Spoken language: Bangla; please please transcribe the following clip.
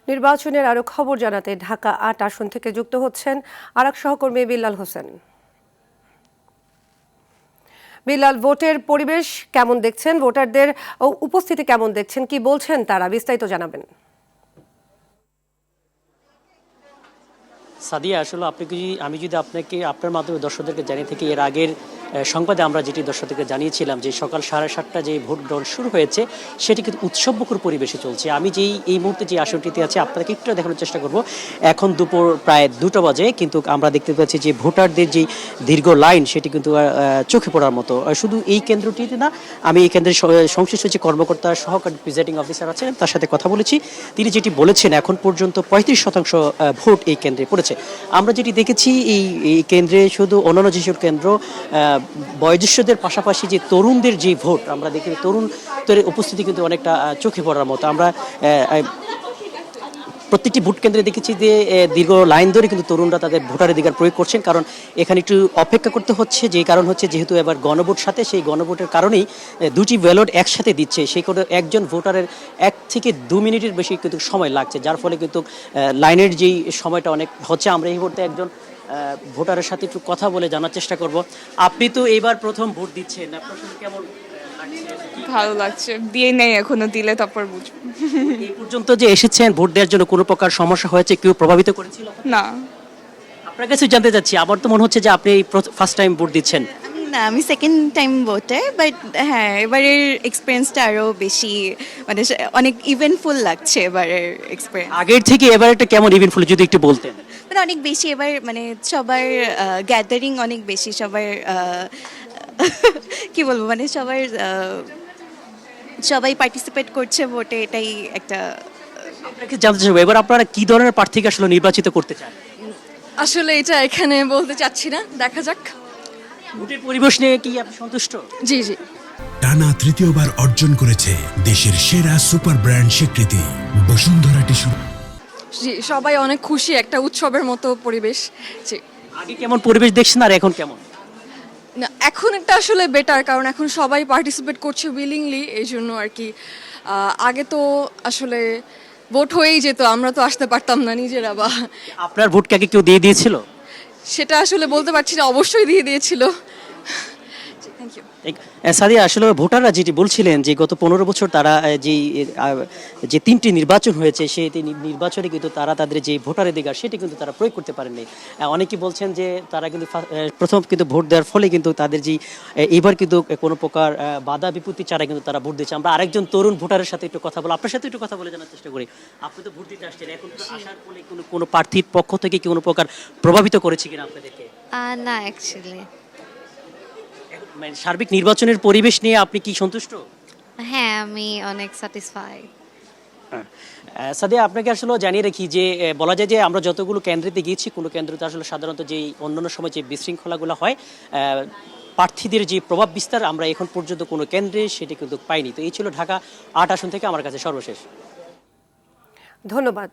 নির্বাচনের আরো খবর জানাতে ঢাকা ৮ আসন থেকে যুক্ত হচ্ছেন আরেক সহকর্মী বিল্লাল হোসেন। বিল্লাল, ভোটের পরিবেশ কেমন দেখছেন, ভোটারদের উপস্থিতি কেমন দেখছেন, কি বলছেন তারা, বিস্তারিত জানাবেন। সাদিয়া, আসলে আমি যদি আপনাকে আপনার মাধ্যমে দর্শকদেরকে জানিয়ে থাকি, এর আগের সংবাদে আমরা যেটি দর্শকদেরকে জানিয়েছিলাম যে সকাল 7:30 যে ভোট গ্রহণ শুরু হয়েছে সেটি কিন্তু উৎসবমুখর পরিবেশে চলছে। আমি এই মুহূর্তে যে আসনটিতে আছি আপনাদেরকে একটু দেখানোর চেষ্টা করব। এখন দুপুর প্রায় 2টা বাজে, কিন্তু আমরা দেখতে পাচ্ছি যে ভোটারদের যে দীর্ঘ লাইন সেটি কিন্তু চোখে পড়ার মতো। শুধু এই কেন্দ্রটিতে না, আমি এই কেন্দ্রের সংশ্লিষ্ট যে কর্মকর্তা সহকারী প্রিজাইডিং অফিসার আছেন তার সাথে কথা বলেছি। তিনি যেটি বলেছেন, এখন পর্যন্ত 35% ভোট এই কেন্দ্রে পড়েছে। আমরা যেটি দেখেছি এই কেন্দ্রে শুধু অন্যান্য যেসব কেন্দ্র বয়োজ্যেষ্ঠদের পাশাপাশি যে তরুণদের যে ভোট আমরা দেখি, তরুণদের উপস্থিতি কিন্তু অনেকটা চোখে পড়ার মতো। আমরা প্রত্যেকটি ভোট কেন্দ্রে দেখেছি যে দীর্ঘ লাইন ধরে কিন্তু তরুণরা তাদের ভোটাধিকার প্রয়োগ করছেন, কারণ এখানে একটু অপেক্ষা করতে হচ্ছে। যে কারণ হচ্ছে যেহেতু এবার গণভোট সাথে, সেই গণভোটের কারণেই দুটি ব্যালট একসাথে দিচ্ছে, সেই কারণে একজন ভোটারের 1 থেকে 2 মিনিটের বেশি কিন্তু সময় লাগছে, যার ফলে কিন্তু লাইনের যেই সময়টা অনেক হচ্ছে। আমরা এই মুহূর্তে একজন ভোটারের সাথে একটু কথা বলে জানার চেষ্টা করব। আপনি তো এবার প্রথম ভোট দিচ্ছেন, আপনার সাথে কেমন? ভালো লাগছে, দিয়ে নেই এখনো, দিলে তারপর বুঝবো। এই পর্যন্ত যে এসেছেন ভোট দেওয়ার জন্য কোনো প্রকার সমস্যা হয়েছে, কেউ প্রভাবিত করেছিল? না। আপনার কাছে জানতে চাচ্ছি, আমার তো মনে হচ্ছে যে আপনি ফার্স্ট টাইম ভোট দিচ্ছেন। না, আমি সেকেন্ড টাইম ভোটার, বাট হ্যাঁ, এবারের এক্সপিরিয়েন্সটা আরও বেশি, মানে অনেক ইভেন্টফুল লাগছে এবারের এক্সপিরিয়েন্স। আগের থেকে এবার একটা কেমন ইভেন্টফুল যদি একটু বলতেন। মানে অনেক বেশি এবার, মানে সবার গ্যাদারিং অনেক বেশি, সবার কি বলবো, মানে সবাই পার্টিসিপেট করছে ভোটে, এটাই একটা। আপনাকে জানতে চাইবো, এবার আপনারা কি ধরনের প্রার্থীকে আসলে নির্বাচিত করতে চান? আসলে এটা এখানে বলতে চাচ্ছি না, দেখা যাক। ভোটের পরিবেশ নিয়ে কি আপনি সন্তুষ্ট? জি জি। টানা তৃতীয়বার অর্জন করেছে দেশের সেরা সুপার ব্র্যান্ড স্বীকৃতি বসুন্ধরা টিস্যু। জি, সবাই অনেক খুশি, একটা উৎসবের মতো পরিবেশ। জি। আগে কেমন পরিবেশ দেখছেন আর এখন কেমন? না, এখন একটা আসলে বেটার, কারণ এখন সবাই পার্টিসিপেট করছে উইলিংলি, এই জন্য আর কি। আগে তো আসলে ভোট হয়েই যেত, আমরা তো আসতে পারতাম না নিজেরা, বা আপনার ভোট কাকে কেউ দিয়ে দিয়েছিল? সেটা আসলে বলতে পারছি না, অবশ্যই দিয়ে দিয়েছিল। Thank you. সাদিয়া, আসলে ভোটাররা যেটি বলছিলেন যে গত 15 বছর তারা যে 3টি নির্বাচন হয়েছে, সেই নির্বাচনে কিন্তু তারা তাদের যে ভোটাধিকার সেটি কিন্তু তারা প্রয়োগ করতে পারেননি। অনেকেই বলছেন যে তারা কিন্তু প্রথম কিন্তু ভোট দেওয়ার ফলে কিন্তু তাদের যে এবার কিন্তু কোনো প্রকার বাধা বিপত্তি ছাড়া কিন্তু তারা ভোট দিচ্ছে। আমরা আরেকজন তরুণ ভোটারের সাথে একটু কথা বলি, আপনার সাথে একটু কথা বলে জানার চেষ্টা করি। আপনি তো ভোট দিতে আসছেন, এখন আসার ফলে কোনো প্রার্থীর পক্ষ থেকে কি কোনো প্রকার প্রভাবিত করেছে কিনা আপনাদেরকে? না, অ্যাকচুয়ালি মানে সার্বিক নির্বাচনের পরিবেশ নিয়ে আপনি কি সন্তুষ্ট? হ্যাঁ, আমি অনেক স্যাটিসফাইড। সাদিয়া, আপনাকে আসলে জানিয়ে রাখি যে বলা যায় যে আমরা যতগুলো কেন্দ্রেতে গিয়েছি, কোনো কেন্দ্রতে আসলে সাধারণত যেই অন্যান্য সময় যে বিশৃঙ্খলাগুলো হয়, প্রার্থীদের যে প্রভাব বিস্তার আমরা এখন পর্যন্ত কোনো কেন্দ্রে সেটি কিন্তু পাইনি। তো এই ছিল ঢাকা 8 আসন থেকে আমার কাছে সর্বশেষ। ধন্যবাদ।